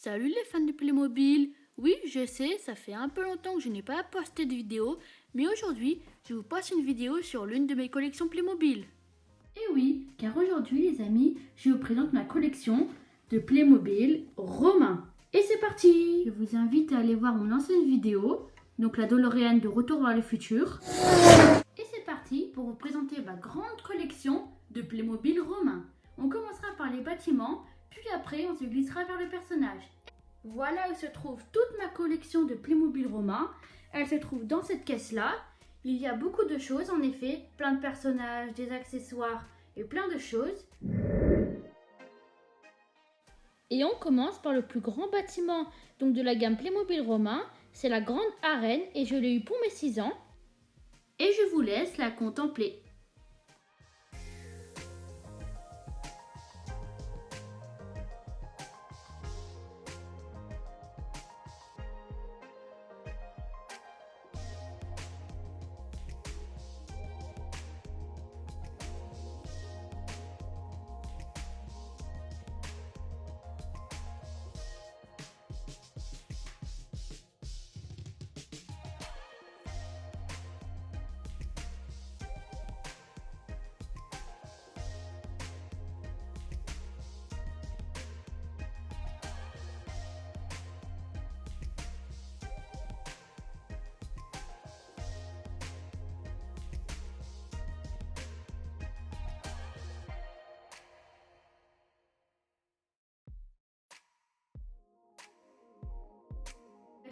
Salut les fans de Playmobil. Oui, je sais, ça fait un peu longtemps que je n'ai pas posté de vidéo, mais aujourd'hui, je vous poste une vidéo sur l'une de mes collections Playmobil. Et oui, car aujourd'hui les amis, je vous présente ma collection de Playmobil romain. Et c'est parti! Je vous invite à aller voir mon ancienne vidéo, donc la DeLorean de Retour vers le futur. Et c'est parti pour vous présenter ma grande collection de Playmobil romain. On commencera par les bâtiments, puis après on se glissera vers le personnage. Voilà où se trouve toute ma collection de Playmobil romain. Elle se trouve dans cette caisse-là. Il y a beaucoup de choses en effet, plein de personnages, des accessoires et plein de choses. Et on commence par le plus grand bâtiment donc de la gamme Playmobil romain. C'est la grande arène et je l'ai eu pour mes 6 ans. Et je vous laisse la contempler.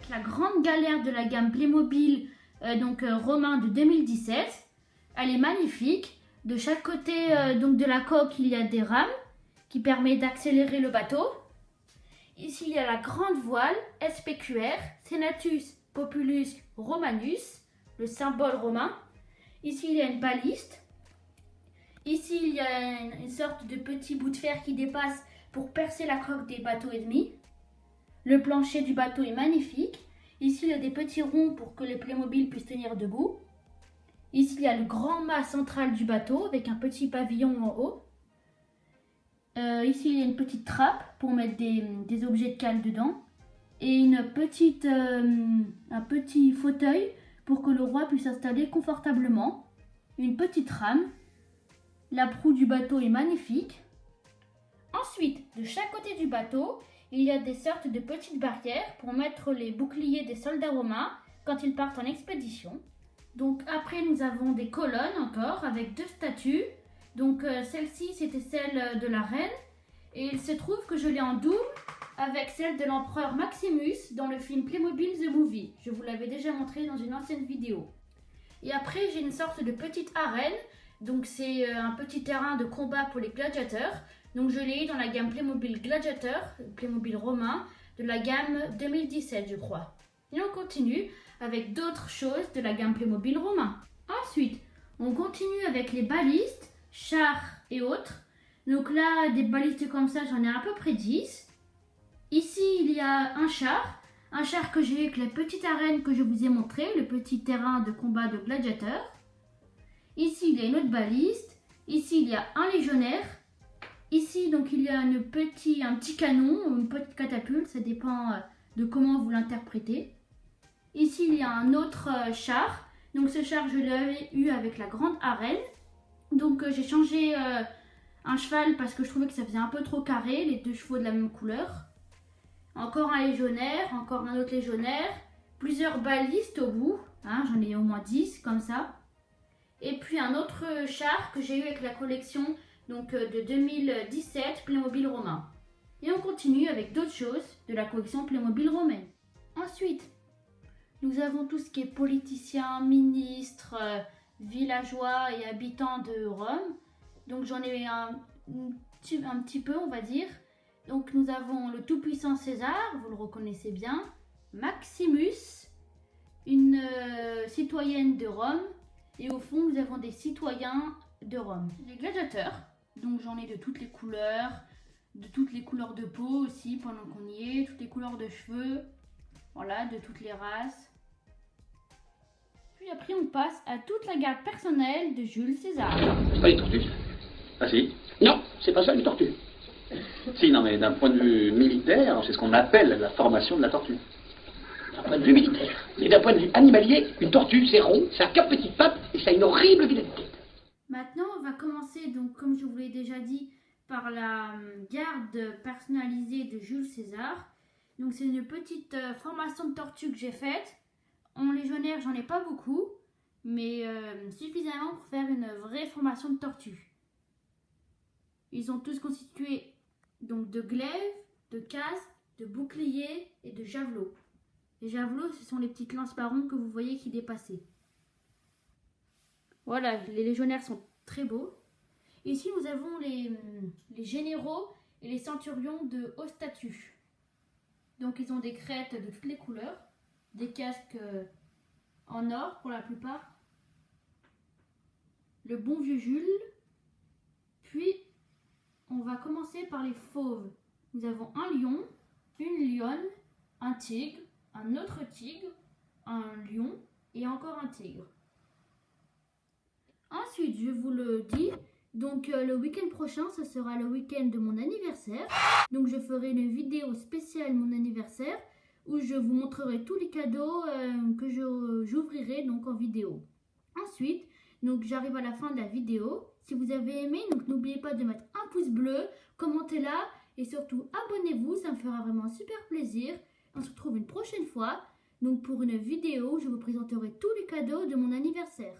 La grande galère de la gamme Playmobil romain de 2017. Elle est magnifique. De chaque côté donc de la coque, il y a des rames qui permettent d'accélérer le bateau. Ici, il y a la grande voile SPQR, Senatus Populus Romanus, le symbole romain. Ici, il y a une baliste. Ici, il y a une sorte de petit bout de fer qui dépasse pour percer la coque des bateaux ennemis. Le plancher du bateau est magnifique. Ici, il y a des petits ronds pour que les Playmobil puissent tenir debout. Ici, il y a le grand mât central du bateau avec un petit pavillon en haut. Ici, il y a une petite trappe pour mettre des objets de cale dedans. Et un petit fauteuil pour que le roi puisse s'installer confortablement. Une petite rame. La proue du bateau est magnifique. Ensuite, de chaque côté du bateau, il y a des sortes de petites barrières pour mettre les boucliers des soldats romains quand ils partent en expédition. Donc après nous avons des colonnes encore avec 2 statues. Donc celle-ci c'était celle de la reine et il se trouve que je l'ai en double avec celle de l'empereur Maximus dans le film Playmobil The Movie. Je vous l'avais déjà montré dans une ancienne vidéo. Et après j'ai une sorte de petite arène. Donc c'est un petit terrain de combat pour les gladiateurs. Donc je l'ai eu dans la gamme Playmobil Gladiator, Playmobil romain, de la gamme 2017 je crois. Et on continue avec d'autres choses de la gamme Playmobil romain. Ensuite, on continue avec les balistes, chars et autres. Donc là, des balistes comme ça, j'en ai à peu près 10. Ici, il y a un char que j'ai eu avec la petite arène que je vous ai montré, le petit terrain de combat de gladiateurs. Ici, il y a une autre baliste. Ici, il y a un légionnaire. Ici, donc, il y a un petit canon ou une petite catapulte, ça dépend de comment vous l'interprétez. Ici, il y a un autre char. Donc, ce char, je l'avais eu avec la grande arène. Donc, j'ai changé un cheval parce que je trouvais que ça faisait un peu trop carré, les 2 chevaux de la même couleur. Encore un légionnaire, encore un autre légionnaire. Plusieurs balistes au bout, hein, j'en ai au moins 10 comme ça. Et puis, un autre char que j'ai eu avec la collection de 2017 Playmobil romain. Et on continue avec d'autres choses de la collection Playmobil romaine. Ensuite, nous avons tout ce qui est politiciens, ministres, villageois et habitants de Rome. Donc j'en ai un petit peu on va dire. Donc nous avons le tout-puissant César, vous le reconnaissez bien. Maximus, une citoyenne de Rome. Et au fond nous avons des citoyens de Rome. Les gladiateurs. Donc j'en ai de toutes les couleurs de peau aussi pendant qu'on y est, toutes les couleurs de cheveux, voilà, de toutes les races. Puis après on passe à toute la garde personnelle de Jules César. C'est pas une tortue. Ah si? Non, c'est pas ça une tortue. Si, non, mais d'un point de vue militaire, c'est ce qu'on appelle la formation de la tortue. D'un point de vue militaire. Et d'un point de vue animalier, une tortue, c'est rond, ça a 4 petites pattes et ça a une horrible vilaine tête. Maintenant, on va commencer, donc, comme je vous l'ai déjà dit, par la garde personnalisée de Jules César. Donc, c'est une petite formation de tortue que j'ai faite. En légionnaire, j'en ai pas beaucoup, mais suffisamment pour faire une vraie formation de tortue. Ils sont tous constitués donc de glaives, de casques, de boucliers et de javelots. Les javelots, ce sont les petites lances marron que vous voyez qui dépassaient. Voilà, les légionnaires sont très beaux. Ici, nous avons les généraux et les centurions de haut statut. Donc, ils ont des crêtes de toutes les couleurs, des casques en or pour la plupart. Le bon vieux Jules. Puis, on va commencer par les fauves. Nous avons un lion, une lionne, un tigre, un autre tigre, un lion et encore un tigre. Ensuite, je vous le dis, donc le week-end prochain, ce sera le week-end de mon anniversaire. Donc je ferai une vidéo spéciale mon anniversaire où je vous montrerai tous les cadeaux que j'ouvrirai donc en vidéo. Ensuite, donc j'arrive à la fin de la vidéo. Si vous avez aimé, donc n'oubliez pas de mettre un pouce bleu, commentez là et surtout abonnez-vous, ça me fera vraiment super plaisir. On se retrouve une prochaine fois, donc pour une vidéo où je vous présenterai tous les cadeaux de mon anniversaire.